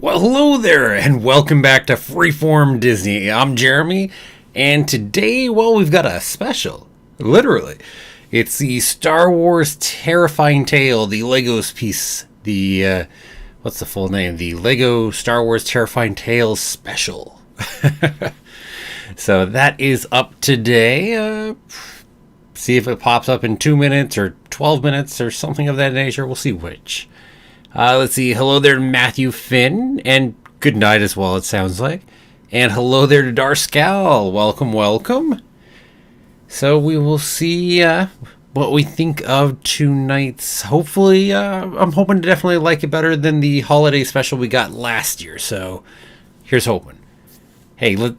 Well, hello there, and welcome back to Freeform Disney. I'm Jeremy, and today, we've got a special. Literally. It's the Star Wars Terrifying Tale, the Legos piece. What's the full name? The Lego Star Wars Terrifying Tales Special. So that is up today. See if it pops up in 2 minutes or 12 minutes or something of that nature. We'll see which. Let's see. Hello there to Matthew Finn, and good night as well, it sounds like. And hello there to Darscal. Welcome, welcome. So we will see what we think of tonight's. Hopefully, I'm hoping to definitely like it better than the holiday special we got last year. So here's hoping. Hey, let's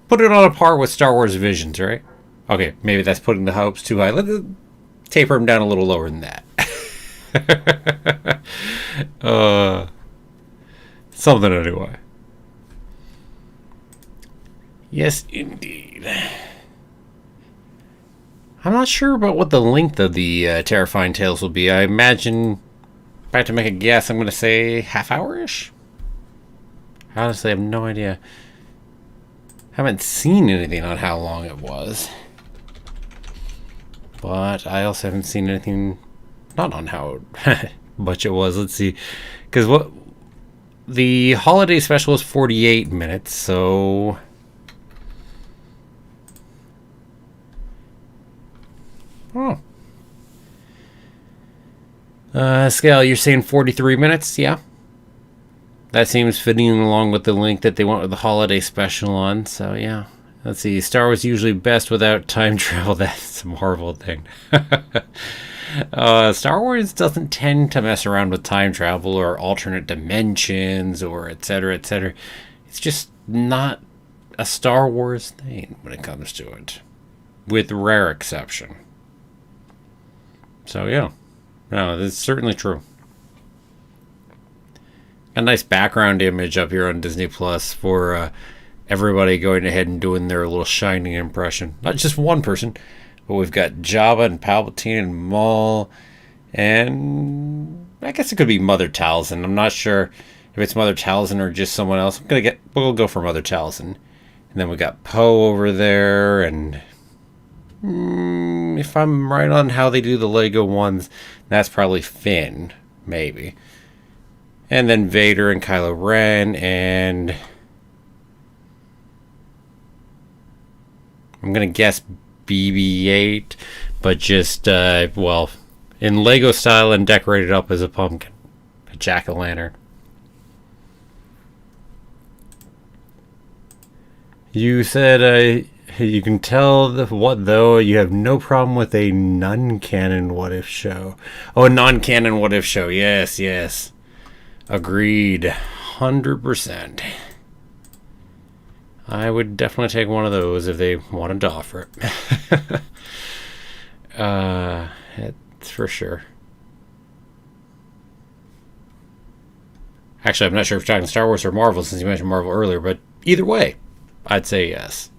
put it on a par with Star Wars Visions, right? Okay, maybe that's putting the hopes too high. Let's taper them down a little lower than that. Something anyway. Yes, indeed. I'm not sure about what the length of the Terrifying Tales will be. I imagine, if I had to make a guess, I'm going to say half hour-ish? Honestly, I have no idea. Haven't seen anything on how long it was. But I also haven't seen anything not on how much it was. Let's see. Because what the holiday special is 48 minutes, so Scale, you're saying 43 minutes? Yeah. That seems fitting along with the link that they went with the holiday special on, so yeah. Let's see. Star Wars usually best without time travel. That's a Marvel thing. Star Wars doesn't tend to mess around with time travel or alternate dimensions or etc. etc. It's just not a Star Wars thing when it comes to it, with rare exception. So yeah, no, that's certainly true. A nice background image up here on Disney Plus for everybody going ahead and doing their little Shining impression. Not just one person, but we've got Jabba and Palpatine and Maul, and I guess it could be Mother Talzin. I'm not sure if it's Mother Talzin or just someone else. We'll go for Mother Talzin. And then we got Poe over there, and if I'm right on how they do the Lego ones, that's probably Finn, maybe. And then Vader and Kylo Ren, and I'm going to guess BB-8, but just, in Lego style and decorated up as a pumpkin. A jack-o'-lantern. You said, you can tell what, though, you have no problem with a non-canon what-if show. Oh, a non-canon what-if show. Yes, yes. Agreed. 100%. I would definitely take one of those if they wanted to offer it. That's for sure. Actually, I'm not sure if you're talking Star Wars or Marvel, since you mentioned Marvel earlier, but either way, I'd say yes.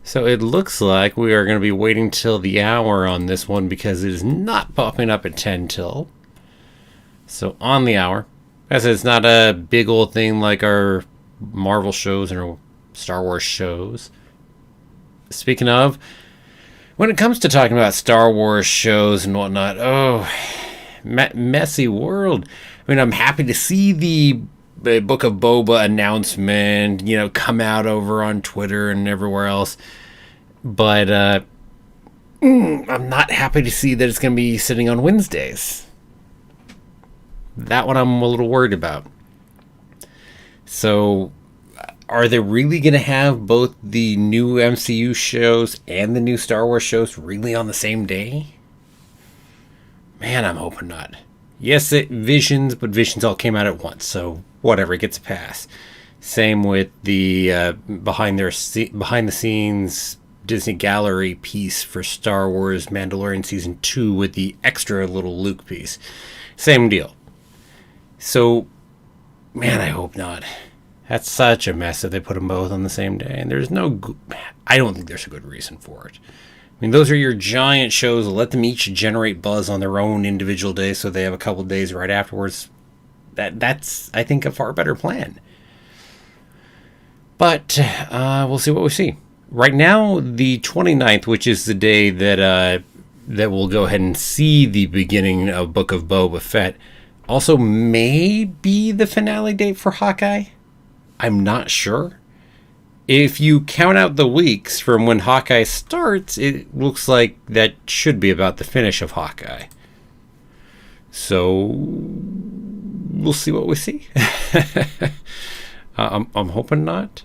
So it looks like we are going to be waiting till the hour on this one because it is not popping up at 10 till. So on the hour. As it's not a big old thing like our Marvel shows and our Star Wars shows. Speaking of, when it comes to talking about Star Wars shows and whatnot, messy world. I mean, I'm happy to see the Book of Boba announcement, come out over on Twitter and everywhere else. But I'm not happy to see that it's going to be sitting on Wednesdays. That one I'm a little worried about. So, are they really going to have both the new MCU shows and the new Star Wars shows really on the same day? Man, I'm hoping not. Yes, Visions, but Visions all came out at once, so whatever, it gets a pass. Same with the behind the scenes Disney Gallery piece for Star Wars Mandalorian Season 2 with the extra little Luke piece. Same deal. So, man, I hope not. That's such a mess that they put them both on the same day. And I don't think there's a good reason for it. I mean, those are your giant shows. Let them each generate buzz on their own individual day so they have a couple days right afterwards. That's, I think, a far better plan. But we'll see what we see. Right now, the 29th, which is the day that we'll go ahead and see the beginning of Book of Boba Fett, also may be the finale date for Hawkeye. I'm not sure. If you count out the weeks from when Hawkeye starts, it looks like that should be about the finish of Hawkeye. So we'll see what we see. I'm hoping not.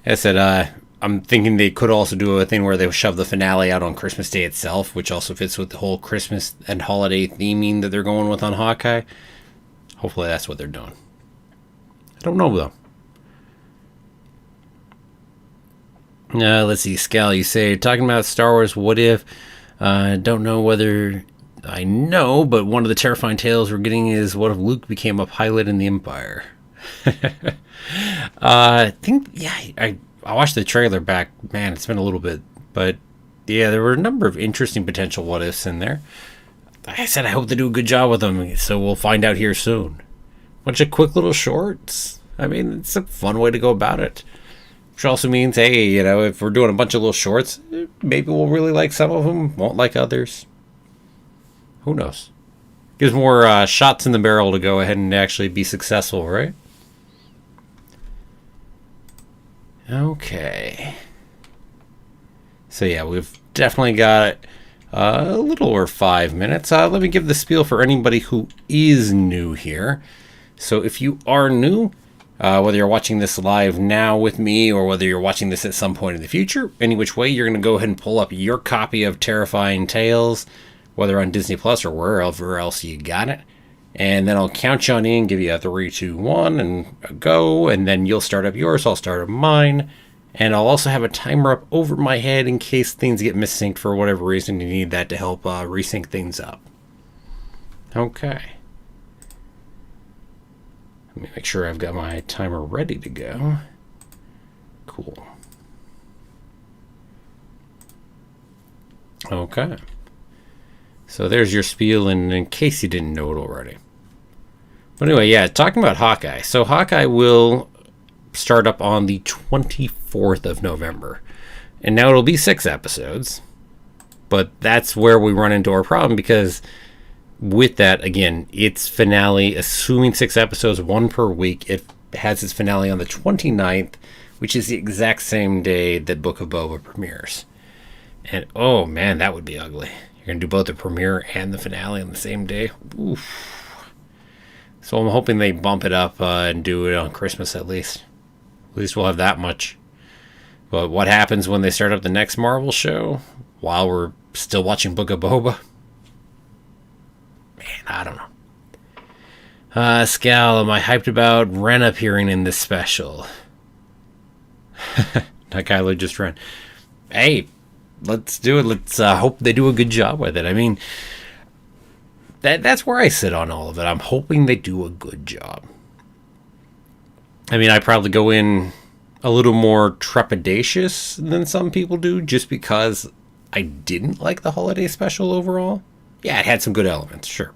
As I said, I'm thinking they could also do a thing where they shove the finale out on Christmas Day itself, which also fits with the whole Christmas and holiday theming that they're going with on Hawkeye. Hopefully that's what they're doing. I don't know, though. Let's see, Scal, you say, talking about Star Wars, what if? Don't know whether I know, but one of the terrifying tales we're getting is what if Luke became a pilot in the Empire? I think, yeah, I watched the trailer back. Man, it's been a little bit. But, yeah, there were a number of interesting potential what ifs in there. Like I said, I hope they do a good job with them, so we'll find out here soon. Bunch of quick little shorts. I mean, it's a fun way to go about it. Which also means, hey, you know, if we're doing a bunch of little shorts, maybe we'll really like some of them, won't like others. Who knows? Gives more shots in the barrel to go ahead and actually be successful, right? Okay. So yeah, we've definitely got a little over 5 minutes. Let me give the spiel for anybody who is new here. So if you are new, whether you're watching this live now with me or whether you're watching this at some point in the future, any which way, you're going to go ahead and pull up your copy of Terrifying Tales, whether on Disney Plus or wherever else you got it. And then I'll count you on in, give you a 3, 2, 1, and go. And then you'll start up yours, I'll start up mine. And I'll also have a timer up over my head in case things get missynced for whatever reason. You need that to help resync things up. Okay. Let me make sure I've got my timer ready to go. Cool. Okay. So there's your spiel, and in case you didn't know it already. But anyway, yeah, talking about Hawkeye. So Hawkeye will start up on the 24th of November. And now it'll be 6 episodes. But that's where we run into our problem, because with that, again, its finale, assuming 6 episodes, 1 per week, it has its finale on the 29th, which is the exact same day that Book of Boba premieres. And oh man, that would be ugly. You're going to do both the premiere and the finale on the same day. Oof. So I'm hoping they bump it up and do it on Christmas at least. At least we'll have that much. But what happens when they start up the next Marvel show while we're still watching Book of Boba? Man, I don't know. Scal, am I hyped about Ren appearing in this special? That Kylo just ran. Hey, let's do it. Let's hope they do a good job with it. I mean, that's where I sit on all of it. I'm hoping they do a good job. I mean, I probably go in a little more trepidatious than some people do, just because I didn't like the holiday special overall. Yeah, it had some good elements, sure.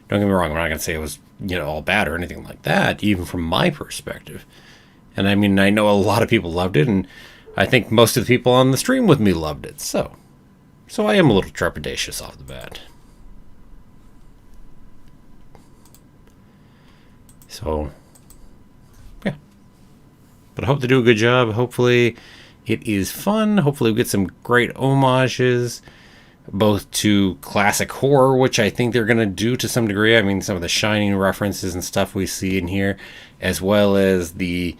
Don't get me wrong, I'm not going to say it was, all bad or anything like that, even from my perspective. And I mean, I know a lot of people loved it, and I think most of the people on the stream with me loved it, so I am a little trepidatious off the bat. So, yeah. But I hope they do a good job. Hopefully it is fun. Hopefully we get some great homages, both to classic horror, which I think they're going to do to some degree. I mean, some of the Shining references and stuff we see in here, as well as the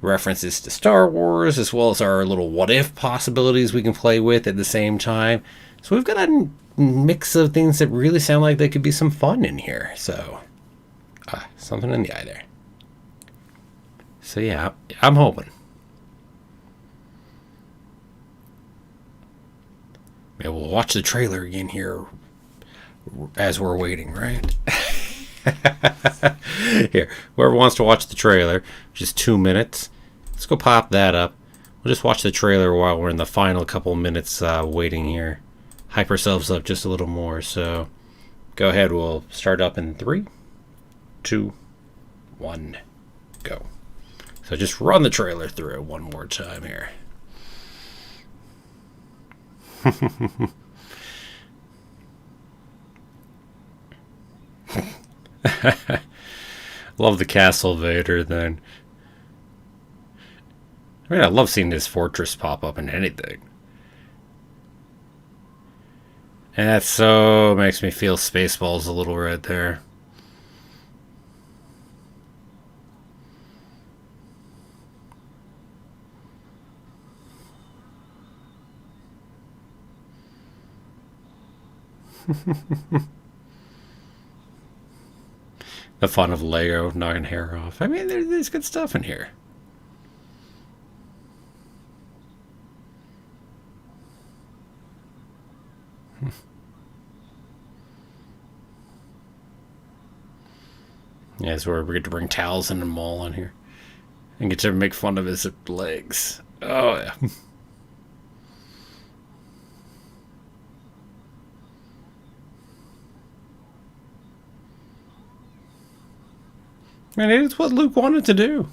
references to Star Wars, as well as our little what-if possibilities we can play with at the same time. So we've got a mix of things that really sound like they could be some fun in here. So, something in the eye there. So yeah, I'm hoping. Yeah, we'll watch the trailer again here as we're waiting, right? Here, whoever wants to watch the trailer, just 2 minutes, let's go pop that up. We'll just watch the trailer while we're in the final couple minutes waiting here. hype ourselves up just a little more. So go ahead. We'll start up in 3, 2, 1, go. So just run the trailer through it one more time here. Love the Castle Vader then. I mean, I love seeing this fortress pop up in anything. And that so makes me feel Spaceballs a little right there. The fun of Lego knocking hair off. I mean, there's good stuff in here. Yeah, it's where we get to bring towels in the mall on here. And get to make fun of his legs. Oh, yeah. And it's what Luke wanted to do.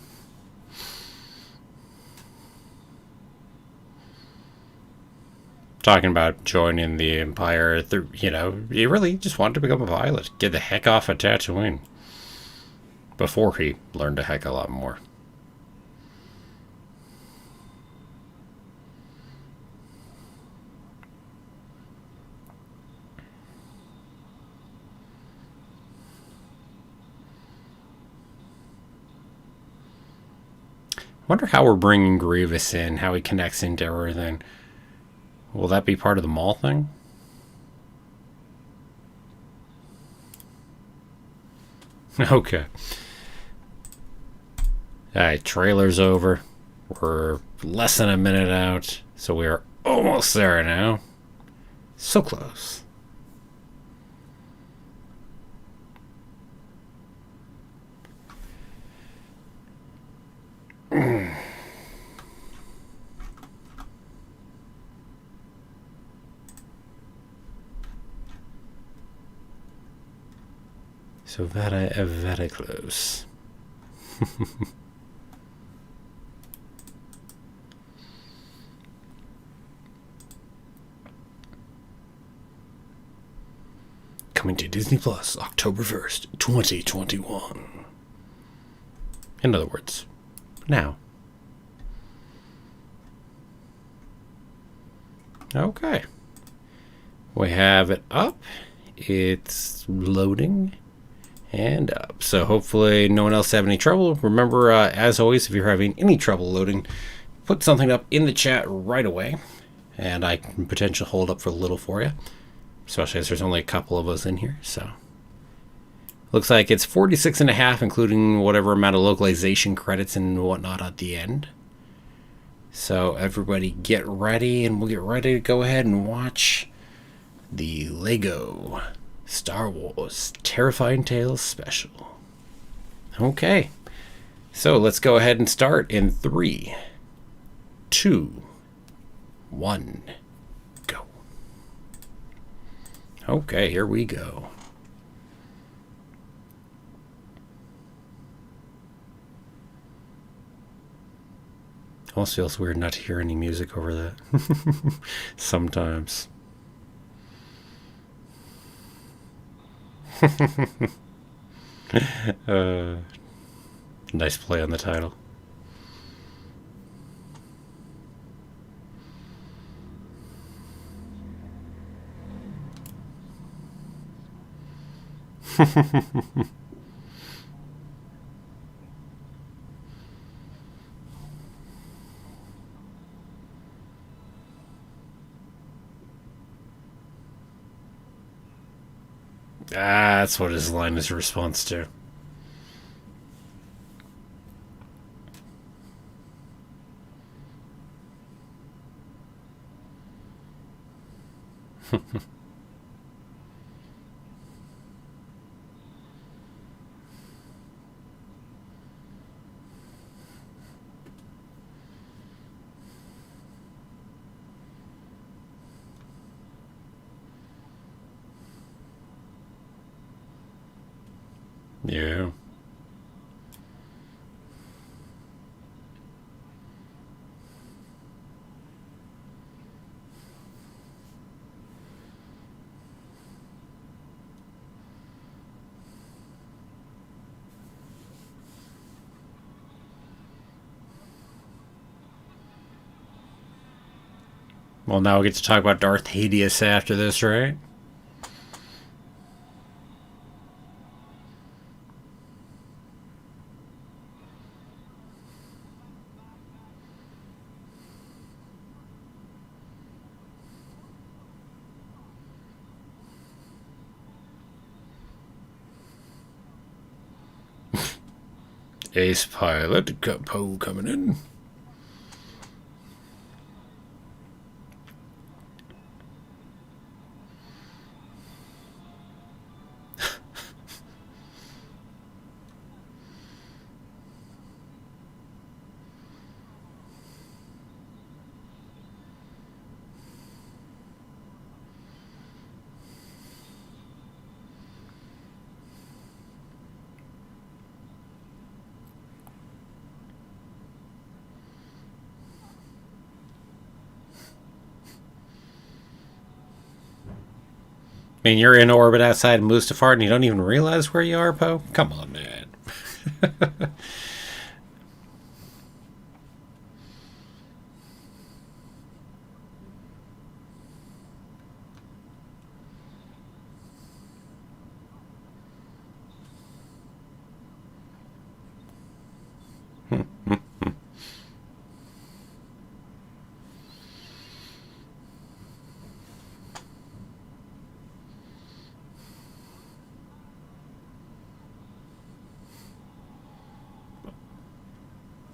Talking about joining the Empire, he really just wanted to become a pilot. Get the heck off of Tatooine. Before he learned a heck of a lot more. I wonder how we're bringing Grievous in, how he connects into everything. Will that be part of the mall thing? Okay. Alright, trailer's over. We're less than a minute out, so we are almost there now. So close. So very close. Coming to Disney Plus October 1st, 2021. In other words, now. Okay. We have it up. It's loading. And up. So hopefully no one else have any trouble. Remember, as always, if you're having any trouble loading, put something up in the chat right away. And I can potentially hold up for a little for you. Especially as there's only a couple of us in here. So looks like it's 46.5, including whatever amount of localization credits and whatnot at the end. So everybody get ready, and we'll get ready to go ahead and watch the Lego Star Wars Terrifying Tales special. Okay, so let's go ahead and start in 3, 2, 1, go. Okay, here we go. Almost feels weird not to hear any music over that. Sometimes. Nice play on the title. That's what his line is a response to. Yeah. Well, now we get to talk about Darth Hades after this, right? Ace pilot, Poe coming in. I mean, you're in orbit outside Mustafar and you don't even realize where you are, Poe? Come on, man.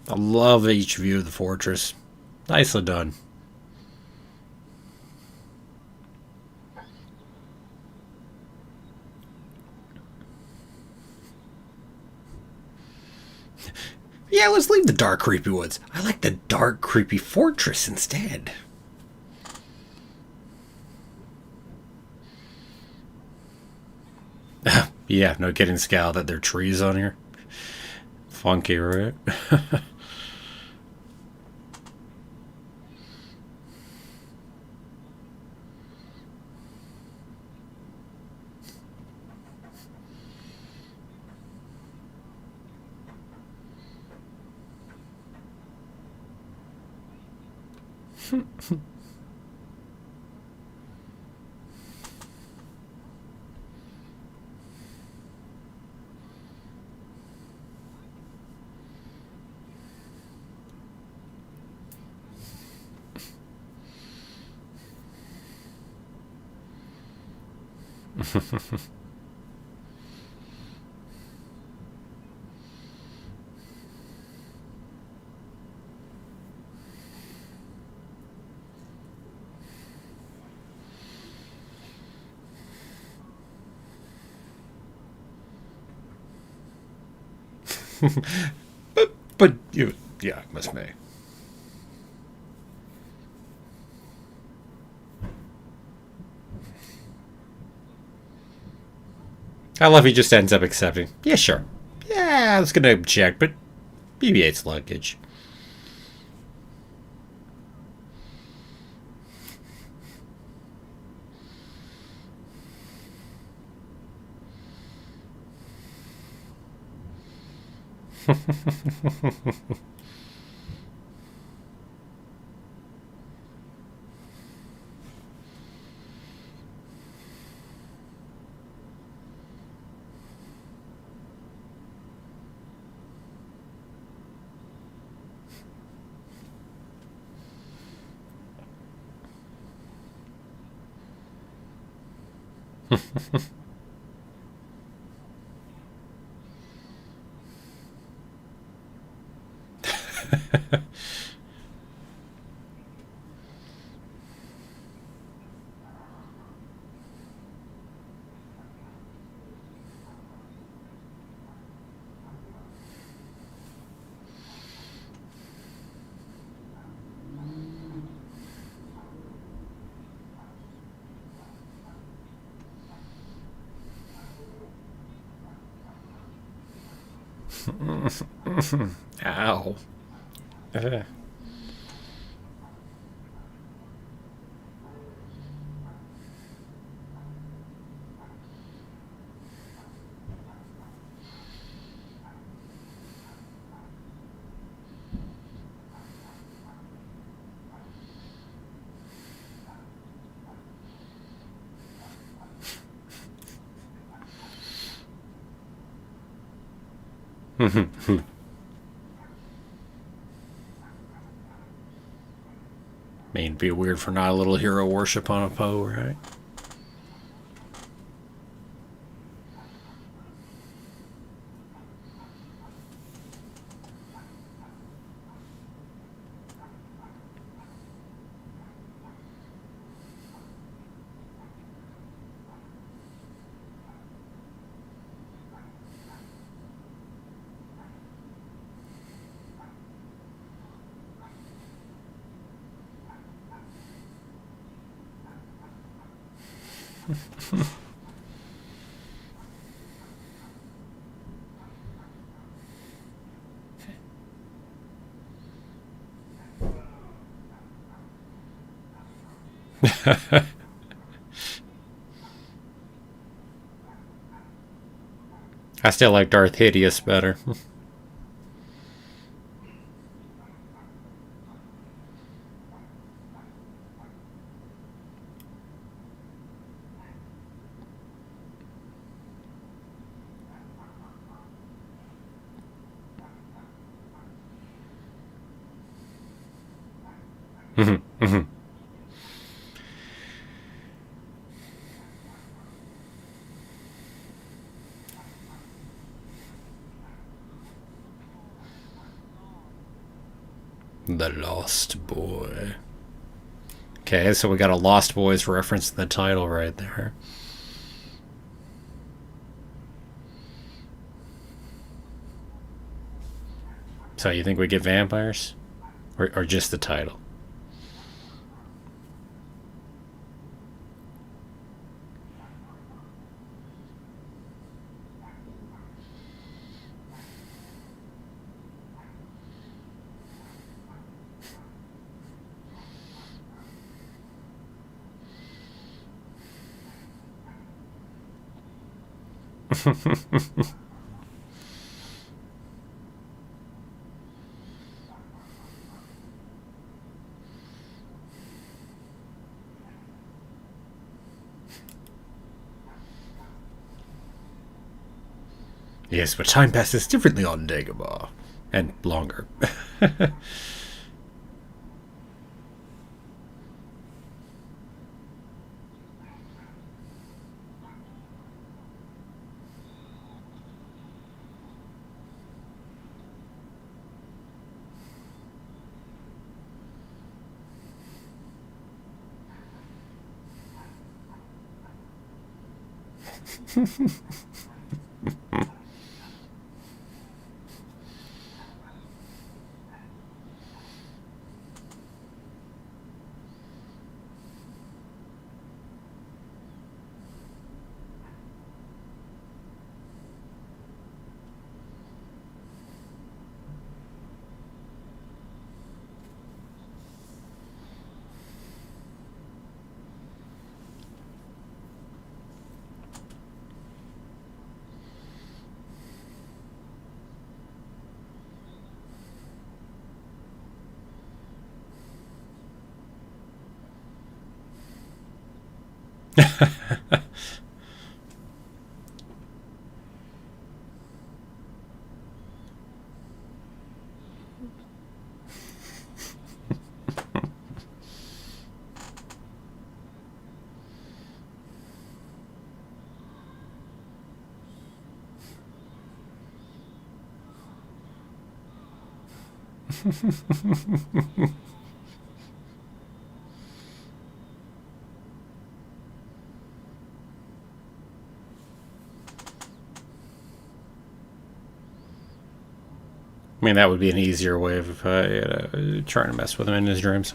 I love each view of the fortress. Nicely done. Yeah, let's leave the dark, creepy woods. I like the dark, creepy fortress instead. Yeah, no kidding, Scal, that there are trees on here. Funky, right? but you, yeah, Miss May. I love he just ends up accepting. Yeah, sure. Yeah, I was gonna object, but BB-8's luggage. Ow. Uh. Mean, it'd be weird for not a little hero worship on a Poe, right? I still like Darth Hideous better. The Lost Boy. Okay, so we got a Lost Boys reference in the title right there. So you think we get vampires? Or just the title? Yes, but time passes differently on Dagobah. And longer. I mean, that would be an easier way of trying to mess with him in his dreams.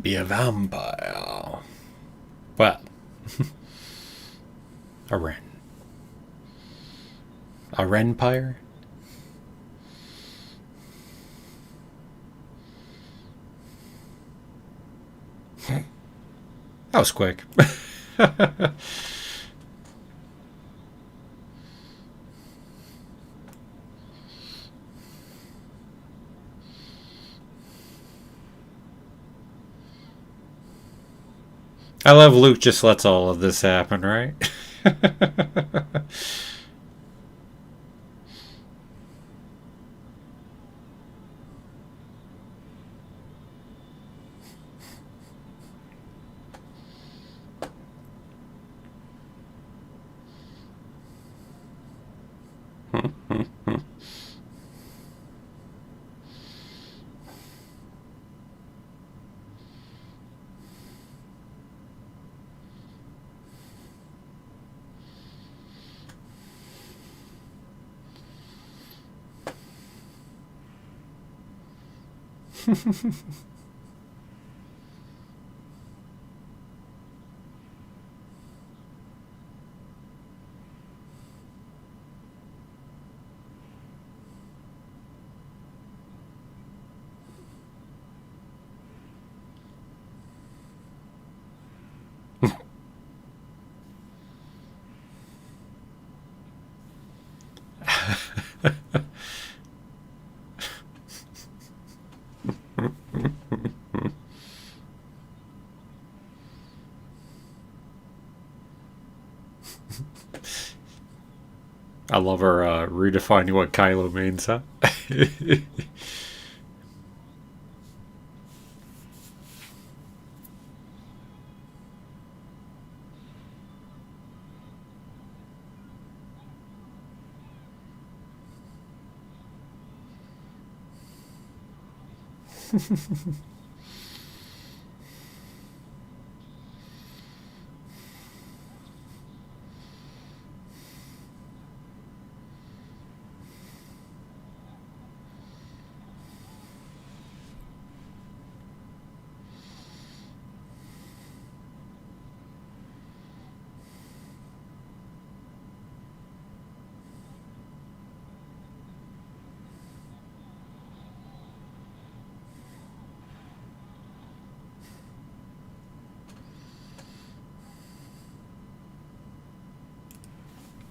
be a vampire. Well, a wren. A wrenpire? That was quick. I love Luke just lets all of this happen, right? I love her redefining what Kylo means, huh?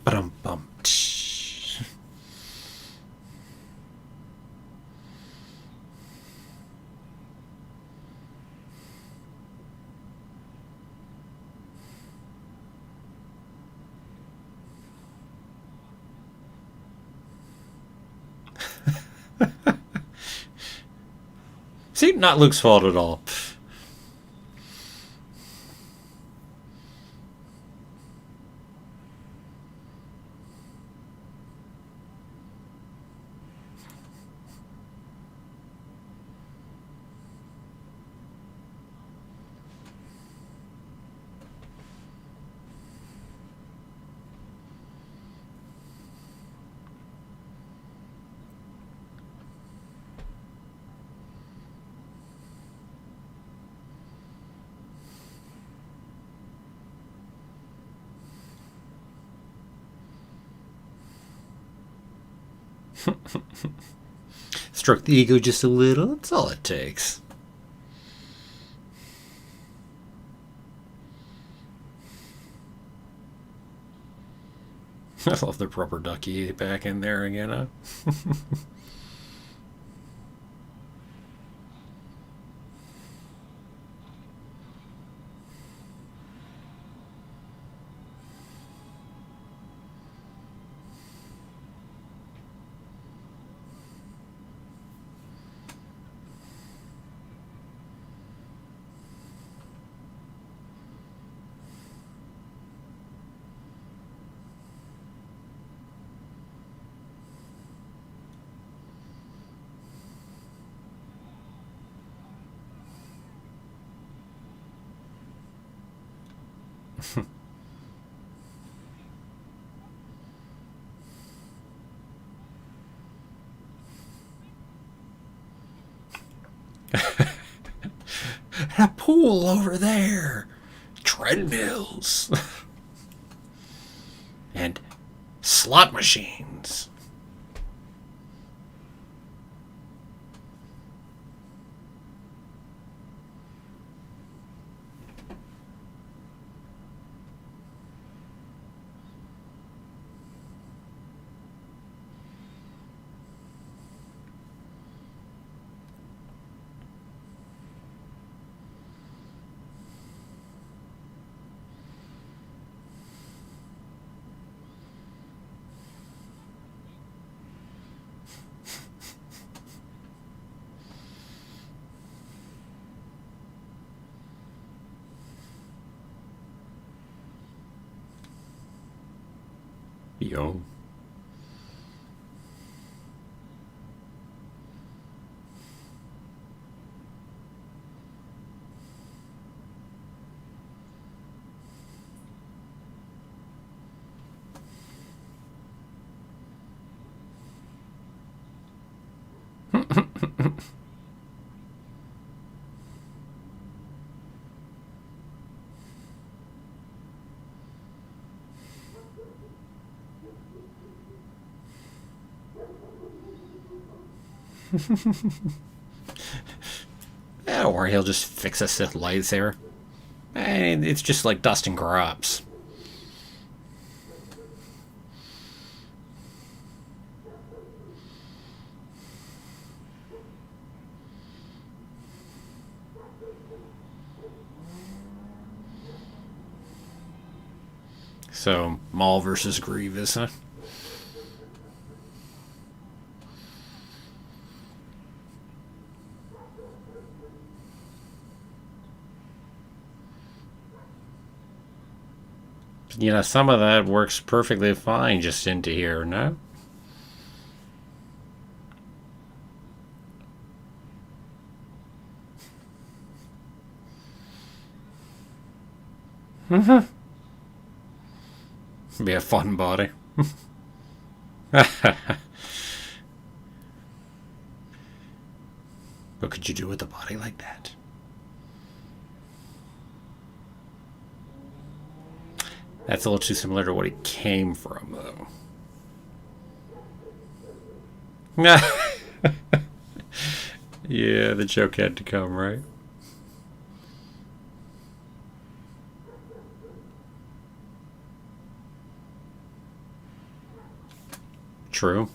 Bum bum. See, not Luke's fault at all. Stroke the ego just a little. That's all it takes. I love the rubber ducky back in there again, huh? That pool over there. Treadmills. And slot machines. Yo. Don't worry, he'll just fix a Sith lightsaber. And it's just like dusting crops. So, Maul versus Grievous, huh? You know, some of that works perfectly fine just into here, no? Be a fun body. What could you do with a body like that? That's a little too similar to what he came from, though. Yeah, the joke had to come, right? True.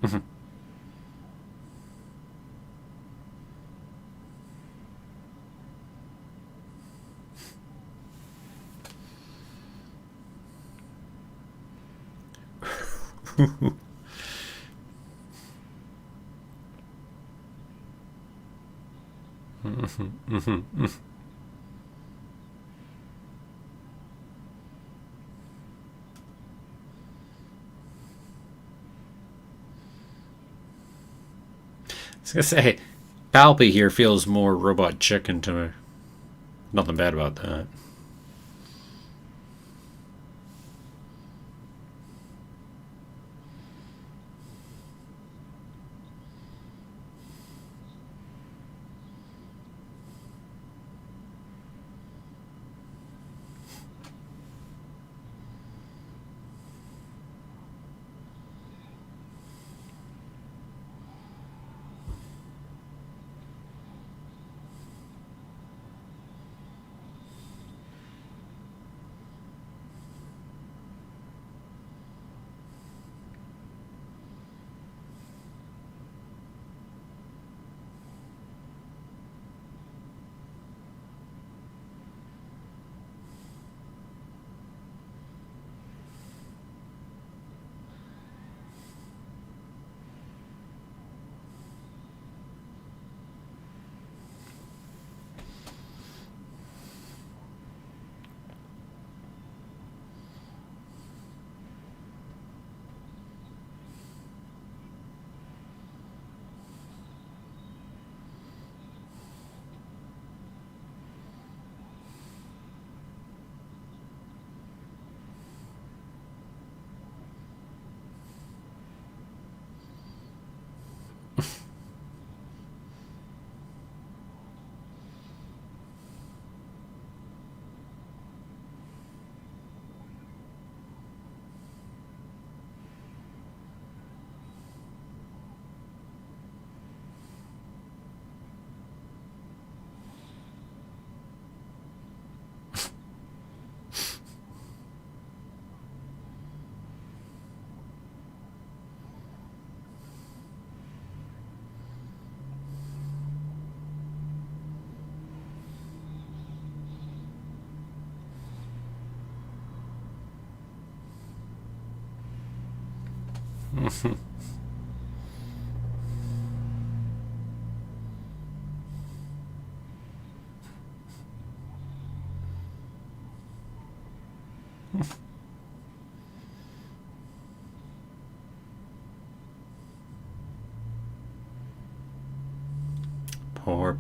I was gonna say, Palpy here feels more robot chicken to me. Nothing bad about that.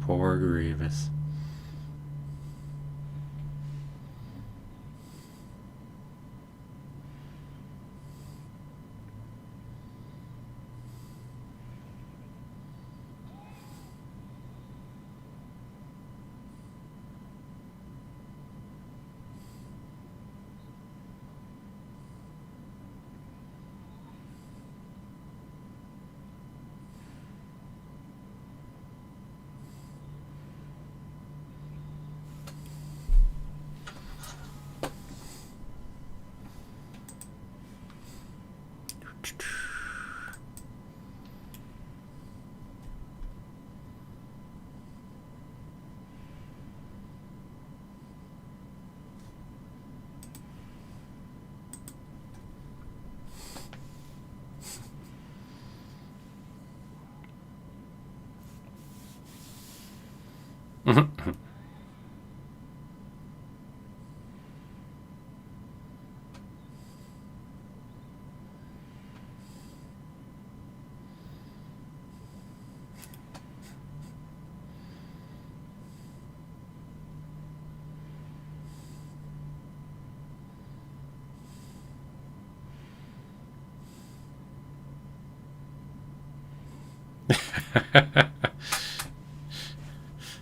Poor Grievous.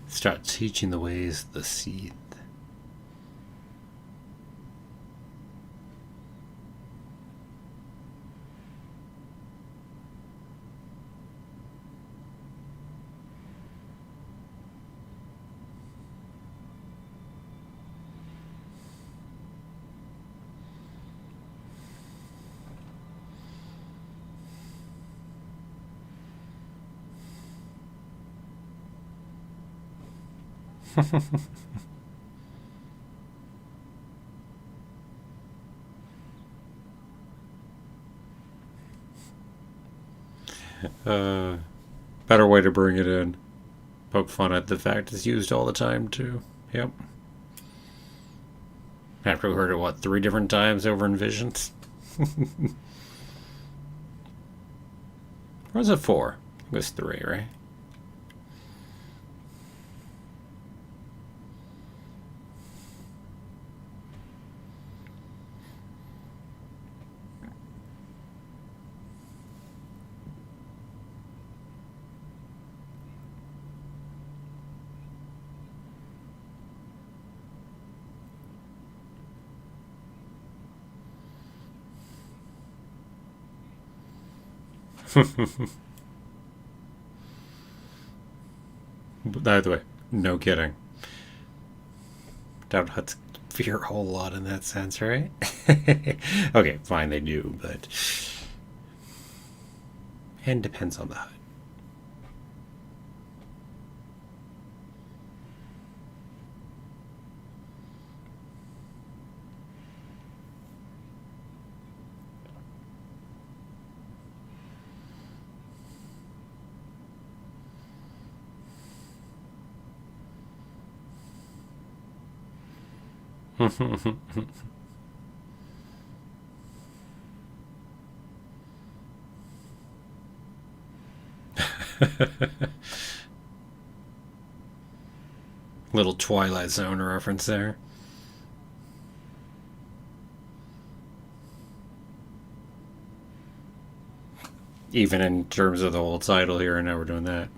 Start teaching the ways of the seed. uh, Better way to bring it in. Poke fun at the fact it's used all the time too. Yep. After we heard it, what, 3 different times over in Visions? Or was it 4? It was 3, right? By the way, no kidding. Doubt Huts fear a whole lot in that sense, right? Okay, fine, they do, but. And depends on the hut. Little Twilight Zone reference there. Even in terms of the whole title here, and now we're doing that.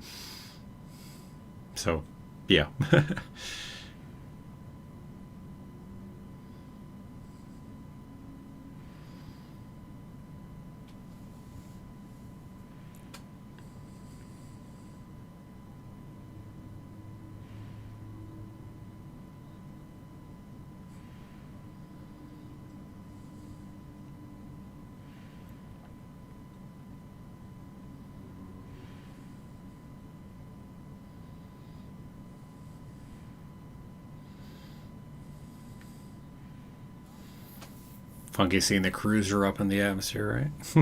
So, yeah. Funky seeing the cruiser up in the atmosphere, right?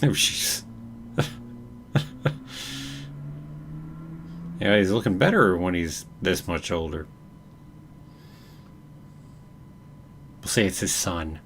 Oh, jeez. Yeah, he's looking better when he's this much older. We'll say it's his son.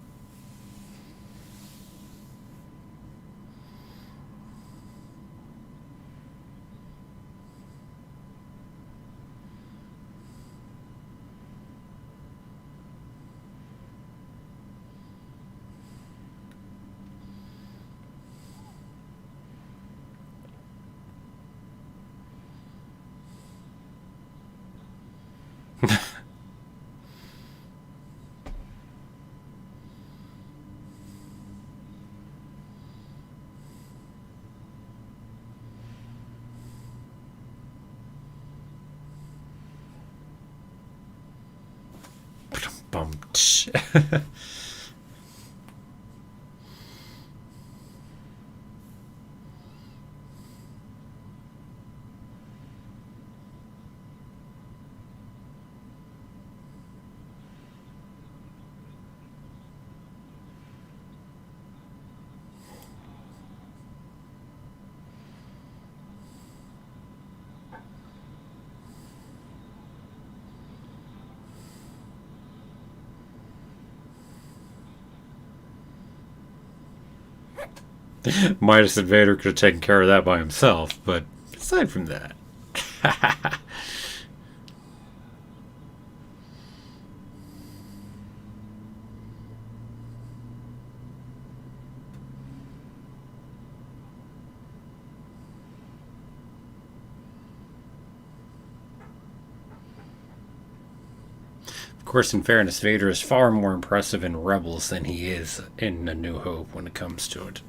Bum. Midas and Vader could have taken care of that by himself, but aside from that. Of course, in fairness, Vader is far more impressive in Rebels than he is in A New Hope when it comes to it.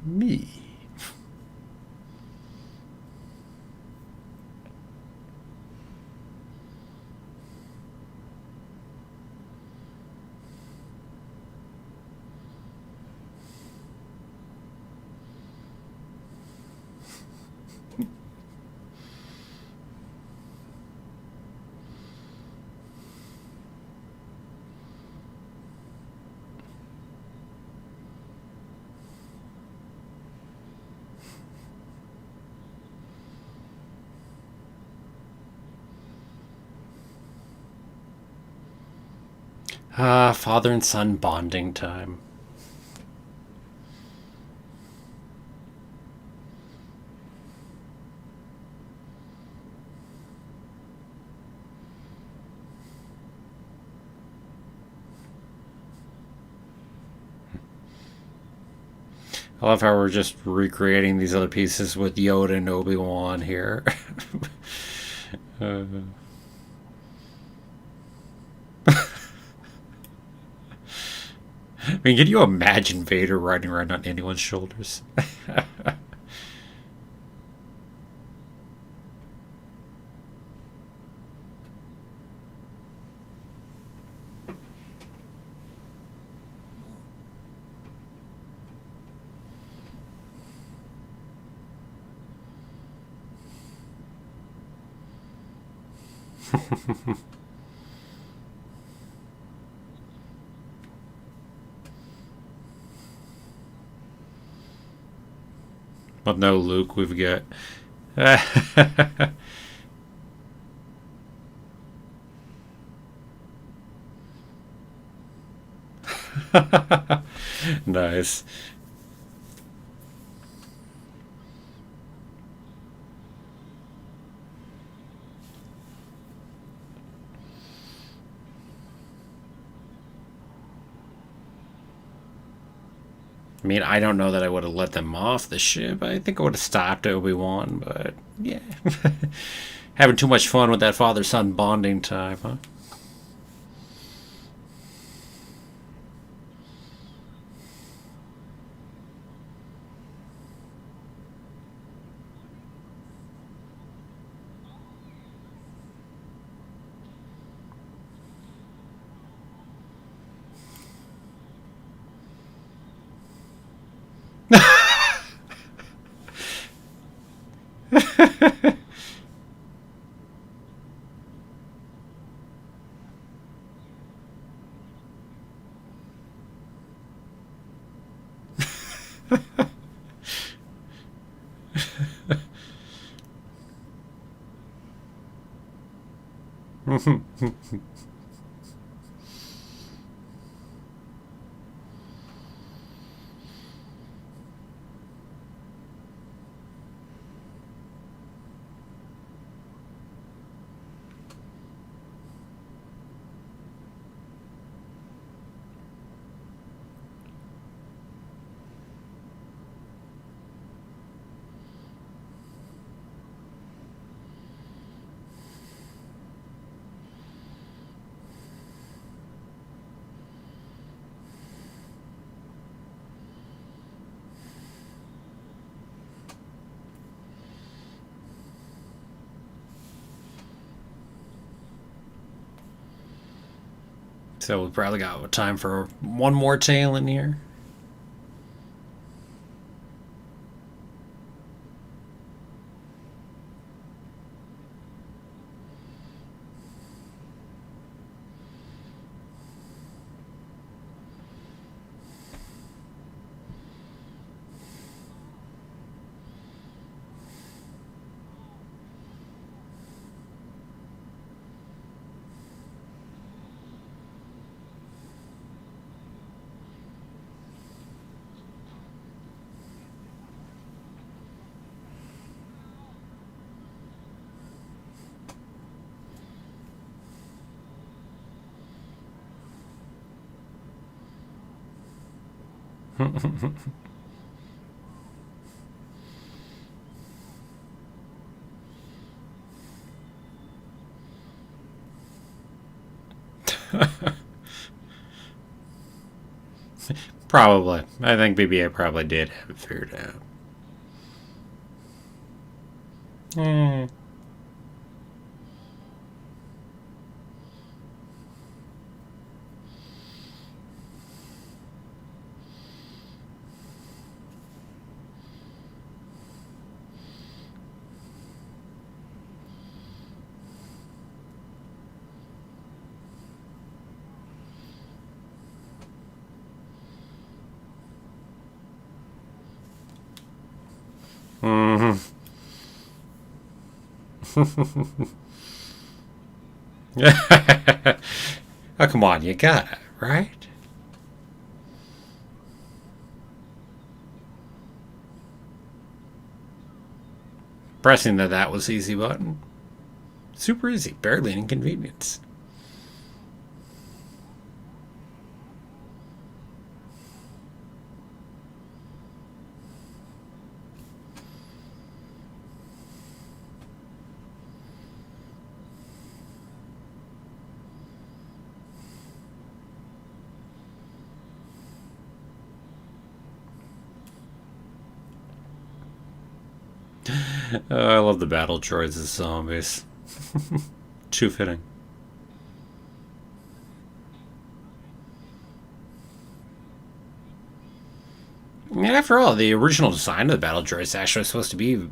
Me. Ah, father and son bonding time. I love how we're just recreating these other pieces with Yoda and Obi-Wan here. uh, I mean, can you imagine Vader riding around on anyone's shoulders? Well, no, Luke, we've got. Nice. I mean, I don't know that I would have let them off the ship. I think I would have stopped Obi-Wan, but yeah. Having too much fun with that father-son bonding time, huh? So we probably got time for one more tail in here. Probably. I think BB-8 probably did have it figured out. Mm. Mm-hmm. Oh, come on, you got it, right? Pressing that was easy button. Super easy, barely an inconvenience. I love the battle droids as zombies. Too fitting. I mean, after all, the original design of the battle droids is actually supposed to be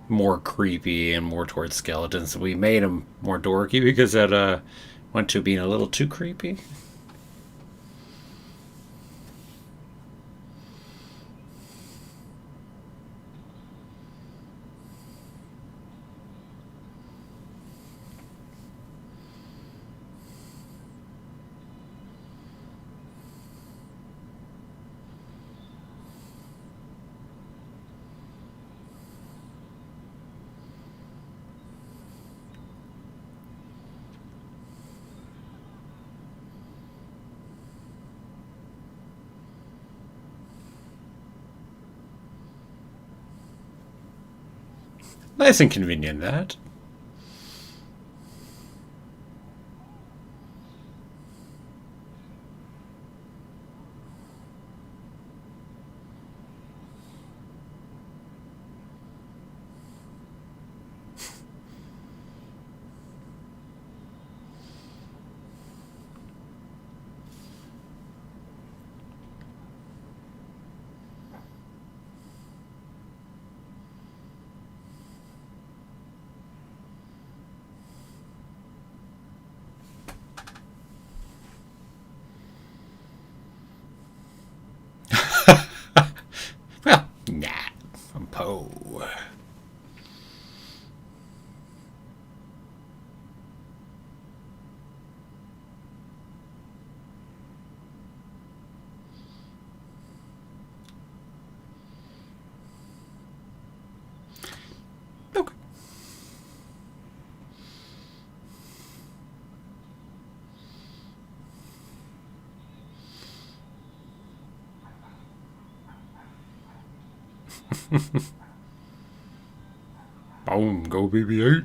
more creepy and more towards skeletons. We made them more dorky because that went to being a little too creepy. Nice and convenient, that. Boom, go BB-8.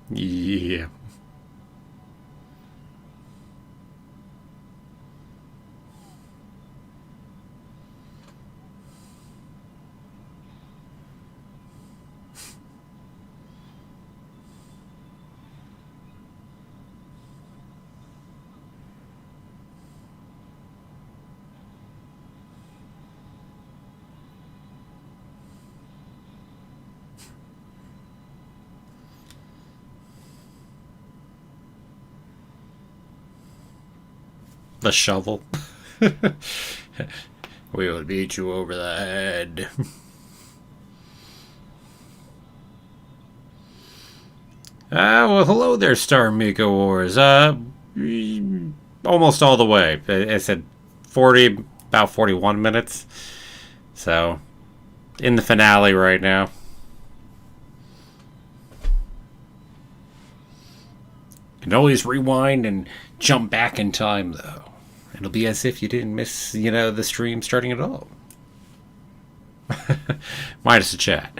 Yeah. The shovel. We will beat you over the head. Well, hello there, Star Mika Wars. Almost all the way. I said 40, about 41 minutes. So, in the finale right now. Can always rewind and jump back in time, though. It'll be as if you didn't miss, the stream starting at all. Minus the chat.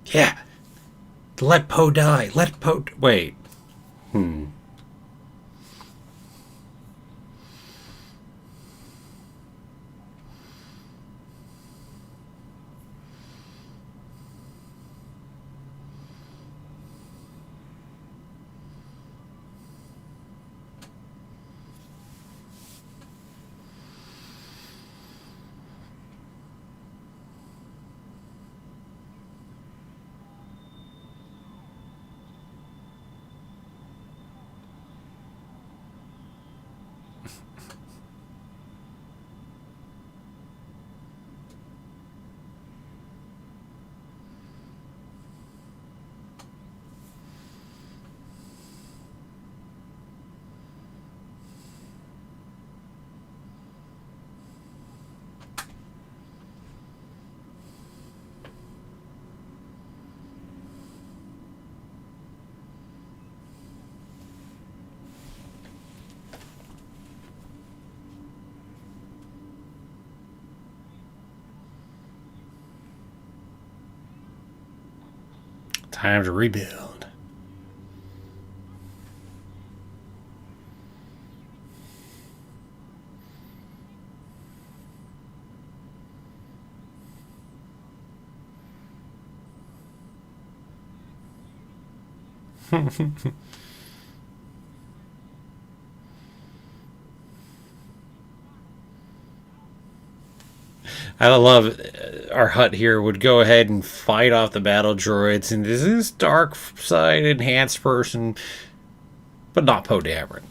Yeah. Let Poe die. Let Poe. Wait. Time to rebuild. I love our hut here would go ahead and fight off the battle droids, and this is dark side enhanced person, but not Poe Dameron.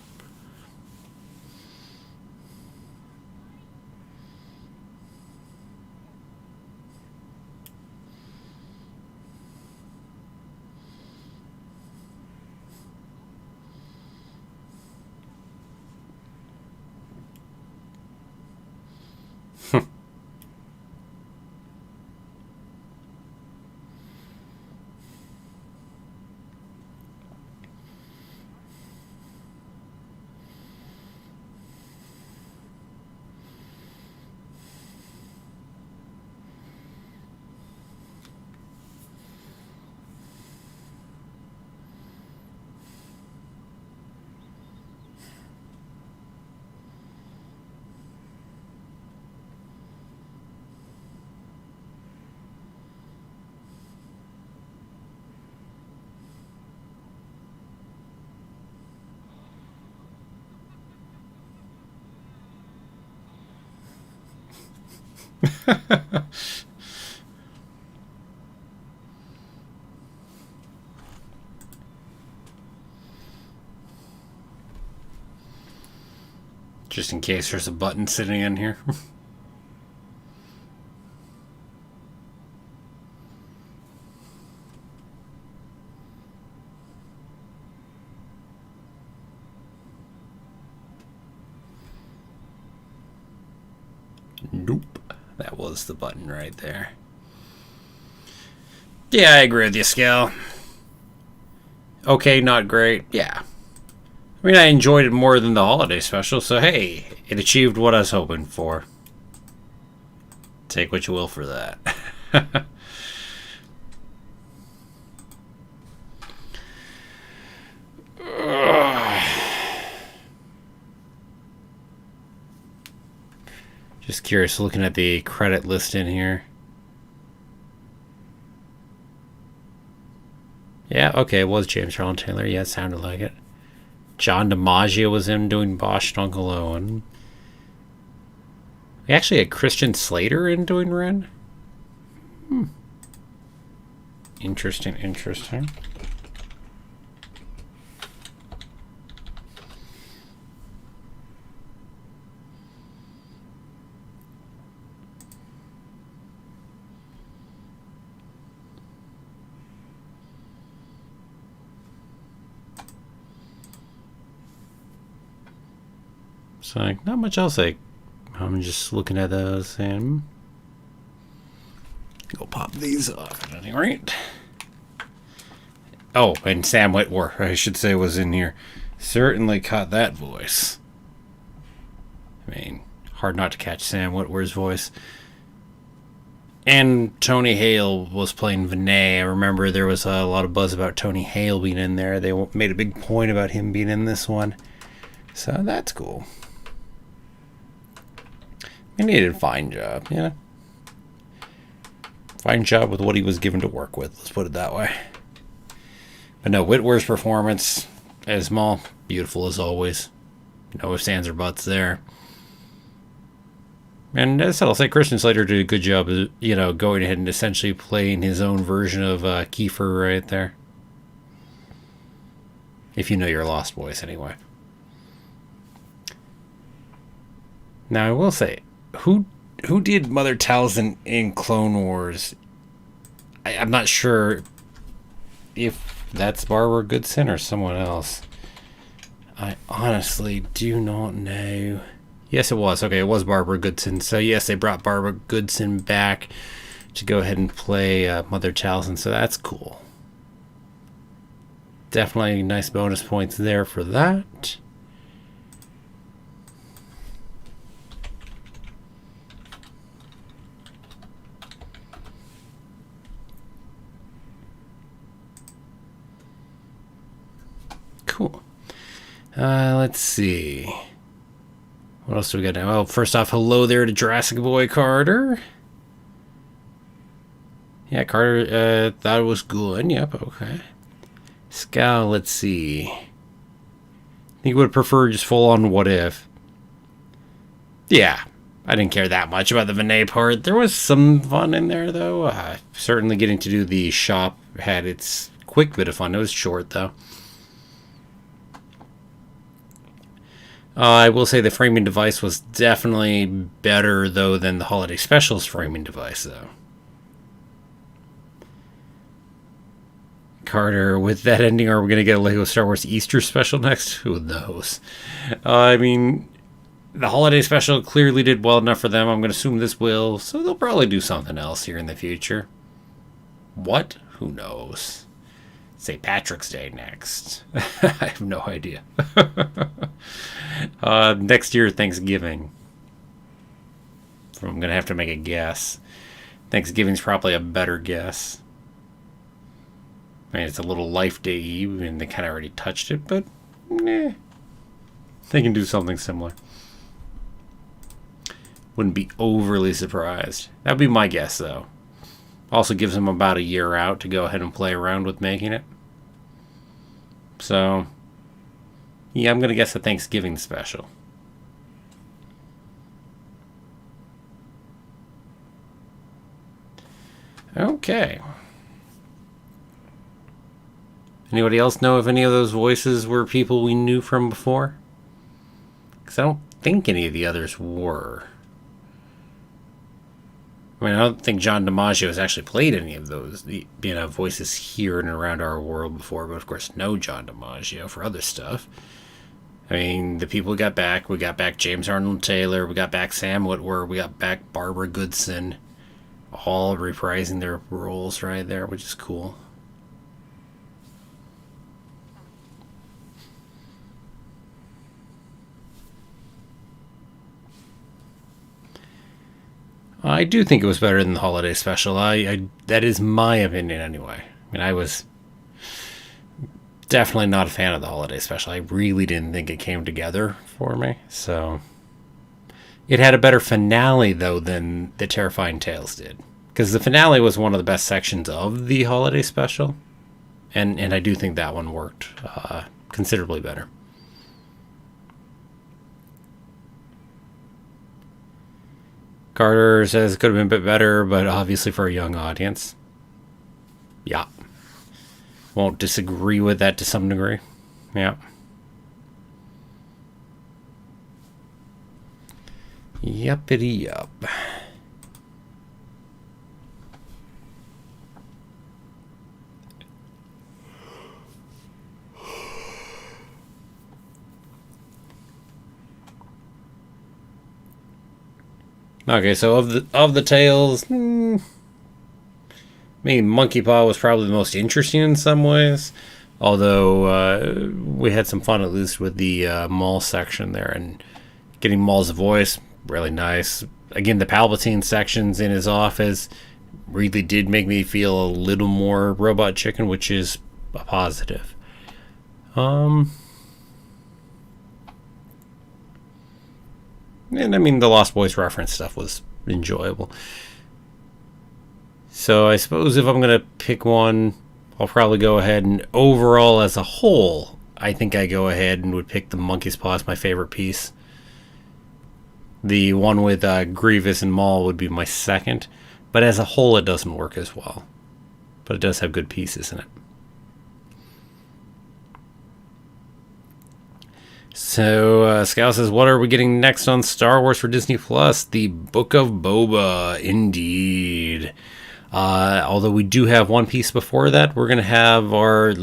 Just in case there's a button sitting in here. Nope. That was the button right there. Yeah, I agree with you, Scale. Okay, not great. Yeah. I mean, I enjoyed it more than the holiday special, so hey, it achieved what I was hoping for. Take what you will for that. Just curious, looking at the credit list in here. Yeah, okay, it was James Earl Taylor. Yeah, it sounded like it. John DiMaggio was in doing Bosch and Uncle Owen. We actually had Christian Slater in doing Ren. Interesting, interesting. So, like, not much else. I'm just looking at those and go pop these off at any rate. Oh, and Sam Witwer, I should say, was in here. Certainly caught that voice. I mean, hard not to catch Sam Witwer's voice. And Tony Hale was playing Vinay. I remember there was a lot of buzz about Tony Hale being in there. They made a big point about him being in this one. So that's cool. And he did a fine job, yeah. Fine job with what he was given to work with, let's put it that way. But no, Witwer's performance as Maul, beautiful as always. No ifs, ands, or buts there. And as I said, I'll say Christian Slater did a good job of, going ahead and essentially playing his own version of Kiefer right there. If you know your Lost Boys, anyway. Now, I will say, who did Mother Talzin in Clone Wars? I'm not sure if that's Barbara Goodson or someone else. I honestly do not know. Yes, it was. Okay, it was Barbara Goodson. So, yes, they brought Barbara Goodson back to go ahead and play Mother Talzin. So, that's cool. Definitely nice bonus points there for that. Cool. Let's see. What else do we got now? Well, first off, hello there to Jurassic Boy Carter. Yeah, Carter thought it was good. Yep, okay. Scal, let's see. I think you would prefer just full on What If. Yeah, I didn't care that much about the Vinay part. There was some fun in there, though. Certainly getting to do the shop had its quick bit of fun. It was short, though. I will say the framing device was definitely better, though, than the Holiday Specials framing device, though. Carter, with that ending, are we going to get a Lego Star Wars Easter special next? Who knows? I mean, the Holiday Special clearly did well enough for them. I'm going to assume this will, so they'll probably do something else here in the future. What? Who knows? St. Patrick's Day next. I have no idea. Next year, Thanksgiving. I'm going to have to make a guess. Thanksgiving's probably a better guess. I mean, it's a little Life Day Eve, and they kind of already touched it, but they can do something similar. Wouldn't be overly surprised. That would be my guess, though. Also gives them about a year out to go ahead and play around with making it. So, yeah, I'm going to guess a Thanksgiving special. Okay. Anybody else know if any of those voices were people we knew from before? Because I don't think any of the others were. I mean, I don't think John DiMaggio has actually played any of those, voices here and around our world before, but of course, no John DiMaggio for other stuff. I mean, the people we got back James Arnold Taylor, we got back Sam Witwer, we got back Barbara Goodson, all reprising their roles right there, which is cool. I do think it was better than the holiday special. That is my opinion anyway. I mean, I was definitely not a fan of the holiday special. I really didn't think it came together for me. So it had a better finale though than the Terrifying Tales did, because the finale was one of the best sections of the holiday special, and I do think that one worked considerably better. Carter says it could have been a bit better, but obviously for a young audience. Yeah. Won't disagree with that to some degree. Yeah. Yuppity yup. Okay, so of the tales, I mean, Monkey Paw was probably the most interesting in some ways. Although we had some fun at least with the Maul section there, and getting Maul's voice, really nice. Again, the Palpatine sections in his office really did make me feel a little more Robot Chicken, which is a positive. And I mean, the Lost Boys reference stuff was enjoyable. So I suppose if I'm going to pick one, I'll probably go ahead and overall as a whole, I think I go ahead and would pick the Monkey's Paw as my favorite piece. The one with Grievous and Maul would be my second. But as a whole, it doesn't work as well. But it does have good pieces in it. So, Scout says, what are we getting next on Star Wars for Disney Plus? The Book of Boba, indeed. Although we do have one piece before that, we're going to have our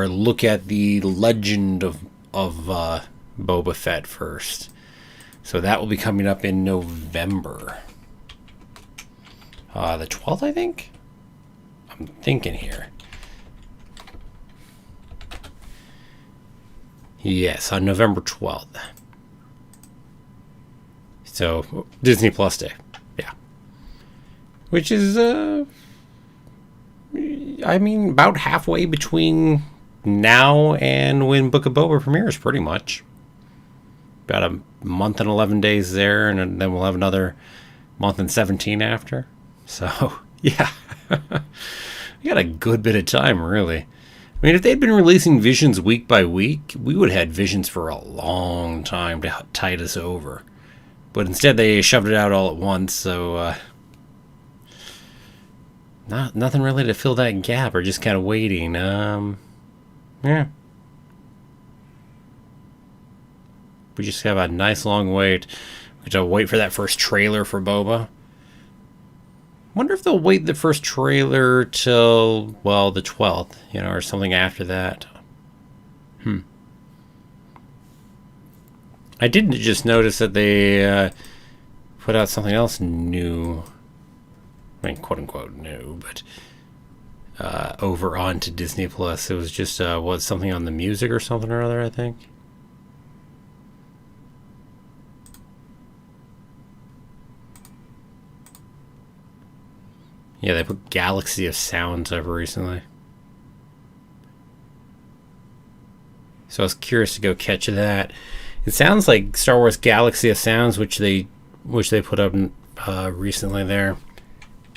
look at the legend of Boba Fett first. So that will be coming up in November. The 12th, I think? I'm thinking here. Yes, on November 12th. So, Disney Plus Day. Yeah. Which is, I mean, about halfway between now and when Book of Boba premieres, pretty much. About a month and 11 days there, and then we'll have another month and 17 after. So, yeah. We got a good bit of time, really. I mean, if they'd been releasing Visions week by week, we would have had Visions for a long time to tide us over. But instead, they shoved it out all at once, so nothing really to fill that gap. We're just kind of waiting. Yeah. We just have a nice long wait. We have to wait for that first trailer for Boba. Wonder if they'll wait the first trailer till, well, the 12th, or something after that. I did just notice that they put out something else new. I mean, quote unquote new, but over onto Disney Plus. It was just something on the music or something or other, I think. Yeah, they put Galaxy of Sounds up recently. So I was curious to go catch that. It sounds like Star Wars Galaxy of Sounds, which they put up recently there.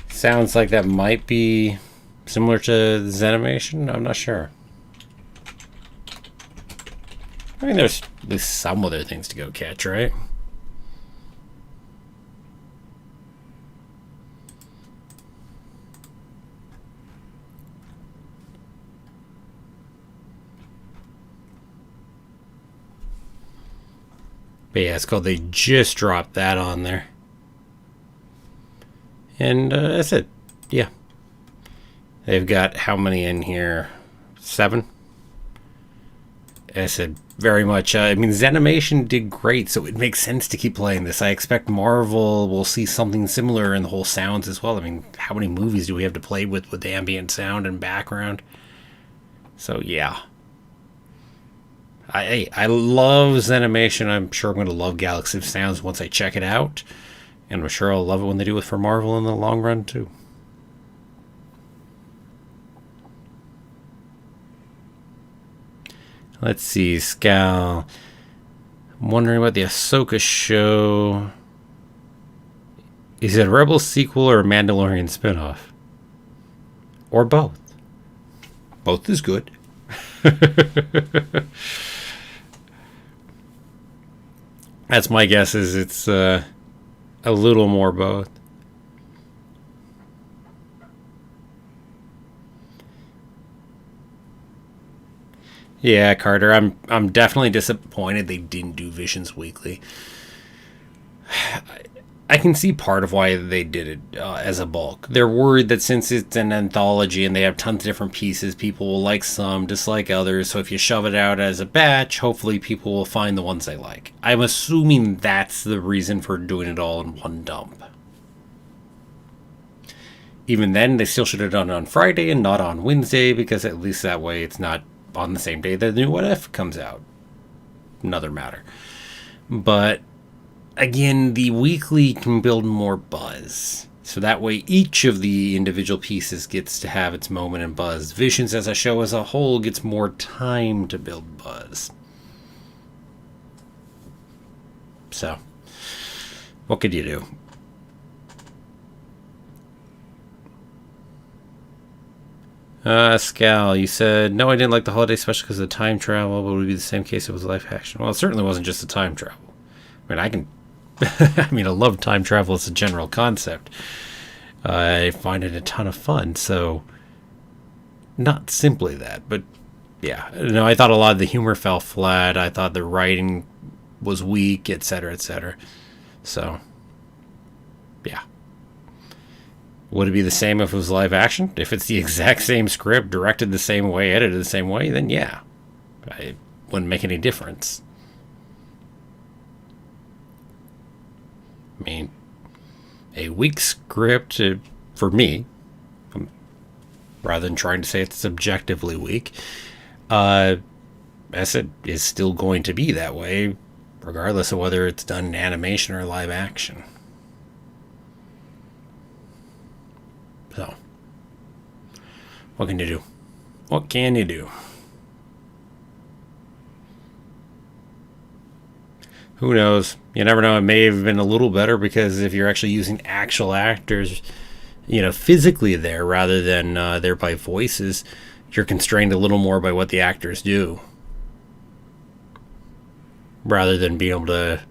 Sounds like that might be similar to Zenimation. I'm not sure. I mean, there's at least some other things to go catch, right? But yeah, it's called They Just Dropped That on there. And that's it. Yeah. They've got how many in here? 7? I said very much. I mean, Zenimation did great, so it makes sense to keep playing this. I expect Marvel will see something similar in the whole sounds as well. I mean, how many movies do we have to play with ambient sound and background? So yeah, I love Zenimation. I'm sure I'm going to love Galaxy of Sounds once I check it out, and I'm sure I'll love it when they do it for Marvel in the long run too. Let's see, Scal. I'm wondering about the Ahsoka show. Is it a Rebels sequel or a Mandalorian spinoff? Or both? Both is good. That's my guess, is it's a little more both. Yeah, Carter, I'm definitely disappointed they didn't do Visions Weekly. I can see part of why they did it as a bulk. They're worried that since it's an anthology and they have tons of different pieces, people will like some, dislike others. So if you shove it out as a batch, hopefully people will find the ones they like. I'm assuming that's the reason for doing it all in one dump. Even then, they still should have done it on Friday and not on Wednesday, because at least that way it's not on the same day that the new What If comes out. Another matter. But again, the weekly can build more buzz. So that way each of the individual pieces gets to have its moment and buzz. Visions as a show as a whole gets more time to build buzz. So, what could you do? Scal, you said, no, I didn't like the holiday special because of the time travel, but it would be the same case if it was live action. Well, it certainly wasn't just the time travel. I mean, I love time travel as a general concept. I find it a ton of fun, so not simply that, but yeah. No, I thought a lot of the humor fell flat. I thought the writing was weak, etc., etc. So, yeah. Would it be the same if it was live action? If it's the exact same script, directed the same way, edited the same way, then yeah. It wouldn't make any difference. I mean, a weak script, for me, rather than trying to say it's subjectively weak, as it is still going to be that way, regardless of whether it's done in animation or live action. So, what can you do? What can you do? Who knows? You never know. It may have been a little better because if you're actually using actual actors, physically there rather than there by voices, you're constrained a little more by what the actors do. Rather than being able to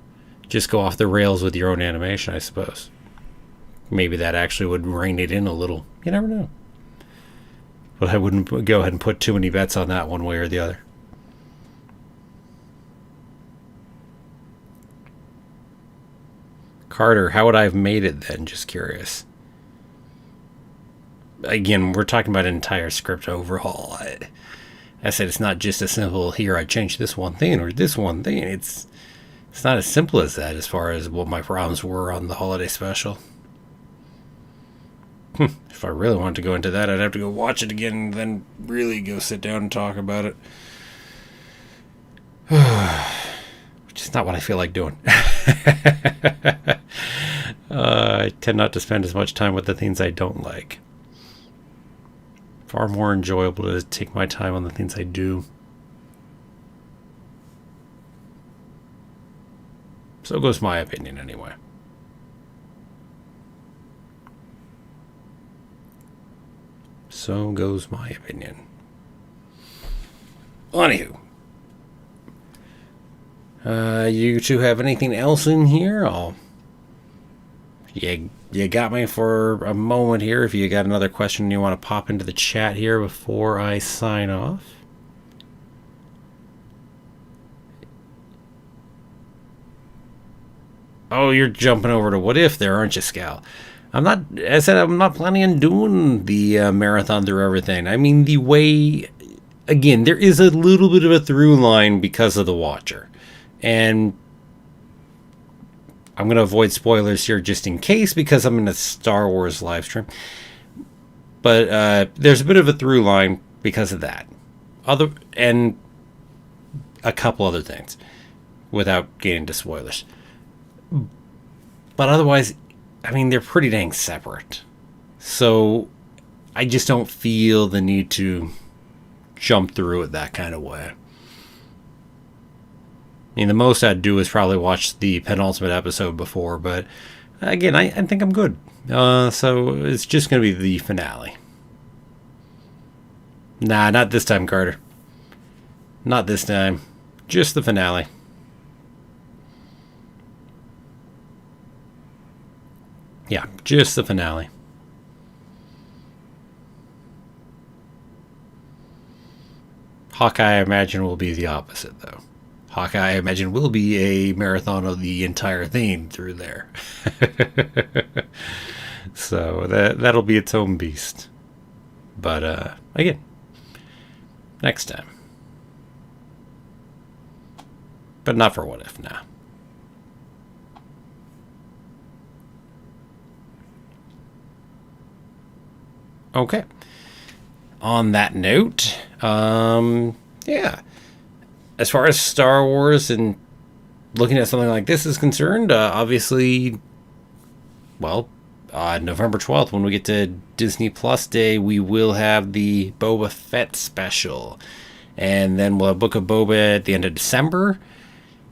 just go off the rails with your own animation, I suppose. Maybe that actually would rein it in a little. You never know. But I wouldn't go ahead and put too many bets on that one way or the other. Carter, how would I have made it then? Just curious. Again, we're talking about an entire script overhaul. I said it's not just a simple, here I changed this one thing or this one thing. It's not as simple as that as far as what my problems were on the holiday special. If I really wanted to go into that, I'd have to go watch it again and then really go sit down and talk about it. Which is not what I feel like doing. I tend not to spend as much time with the things I don't like. Far more enjoyable to take my time on the things I do. So goes my opinion anyway. So goes my opinion. Anywho. You two have anything else in here? You got me for a moment here. If you got another question you want to pop into the chat here before I sign off. Oh, you're jumping over to what if there, aren't you, Scal? I'm not. I said I'm not planning on doing the marathon through everything. I mean, the way. Again, there is a little bit of a through line because of the Watcher, and I'm gonna avoid spoilers here just in case because I'm in a Star Wars live stream. But there's a bit of a through line because of that. And a couple other things, without getting into spoilers. But otherwise, I mean, they're pretty dang separate. So I just don't feel the need to jump through it that kind of way. I mean, the most I'd do is probably watch the penultimate episode before, but again, I think I'm good. So it's just going to be the finale. Nah, not this time, Carter. Not this time. Just the finale. Yeah, just the finale. Hawkeye, I imagine, will be the opposite, though. Hawkeye, I imagine, will be a marathon of the entire thing through there. So that'll be its own beast. But, again, next time. But not for What If now. Okay. On that note, yeah. As far as Star Wars and looking at something like this is concerned, obviously, well, November 12th, when we get to Disney Plus Day, we will have the Boba Fett special. And then we'll have Book of Boba at the end of December.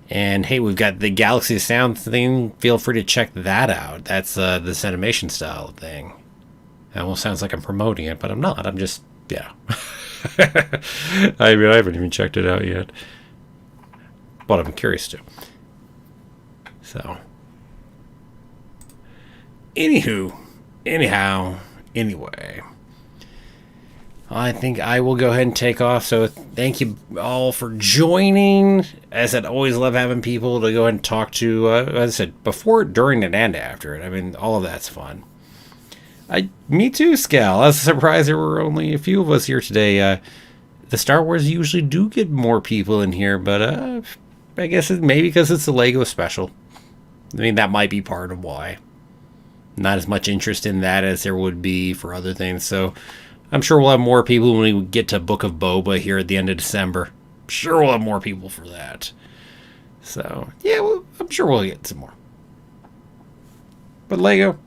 And hey, we've got the Galaxy of Sound thing. Feel free to check that out. That's this animation style thing. It almost sounds like I'm promoting it, but I'm not. I'm just, yeah. I mean, I haven't even checked it out yet. But I'm curious to. So. Anyhow, anyway. I think I will go ahead and take off. So thank you all for joining. As I always love having people to go ahead and talk to. As I said, before, during it, and after it. I mean, all of that's fun. Me too, Scal. I was surprised there were only a few of us here today. The Star Wars usually do get more people in here, but I guess it's maybe because it's a Lego special. I mean, that might be part of why. Not as much interest in that as there would be for other things. So I'm sure we'll have more people when we get to Book of Boba here at the end of December. I'm sure we'll have more people for that. So, yeah, I'm sure we'll get some more. But Lego,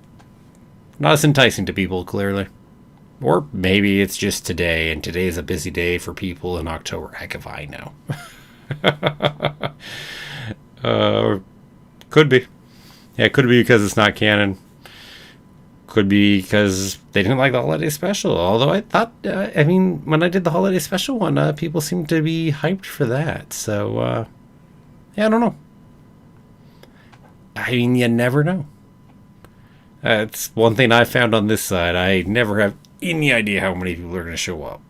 not as enticing to people, clearly. Or maybe it's just today, and today is a busy day for people in October. Heck if I know. Could be. Yeah, it could be because it's not canon. Could be because they didn't like the holiday special. Although I thought, I mean, when I did the holiday special one, people seemed to be hyped for that. So, yeah, I don't know. I mean, you never know. It's one thing I found on this side. I never have any idea how many people are going to show up.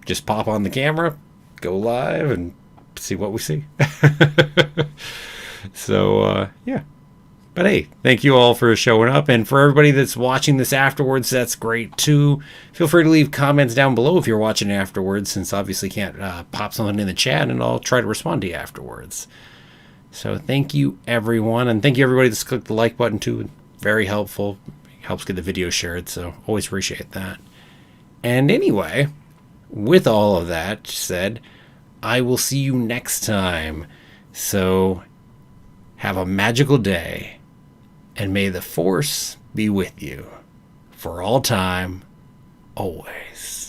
Just pop on the camera, go live, and see what we see. So, yeah. But hey, thank you all for showing up. And for everybody that's watching this afterwards, that's great too. Feel free to leave comments down below if you're watching afterwards, since obviously can't pop something in the chat, and I'll try to respond to you afterwards. So thank you, everyone. And thank you, everybody that's clicked the like button too. Very helpful. Helps get the video shared, so always appreciate that. And anyway, with all of that said, I will see you next time. So have a magical day, and may the Force be with you for all time, always.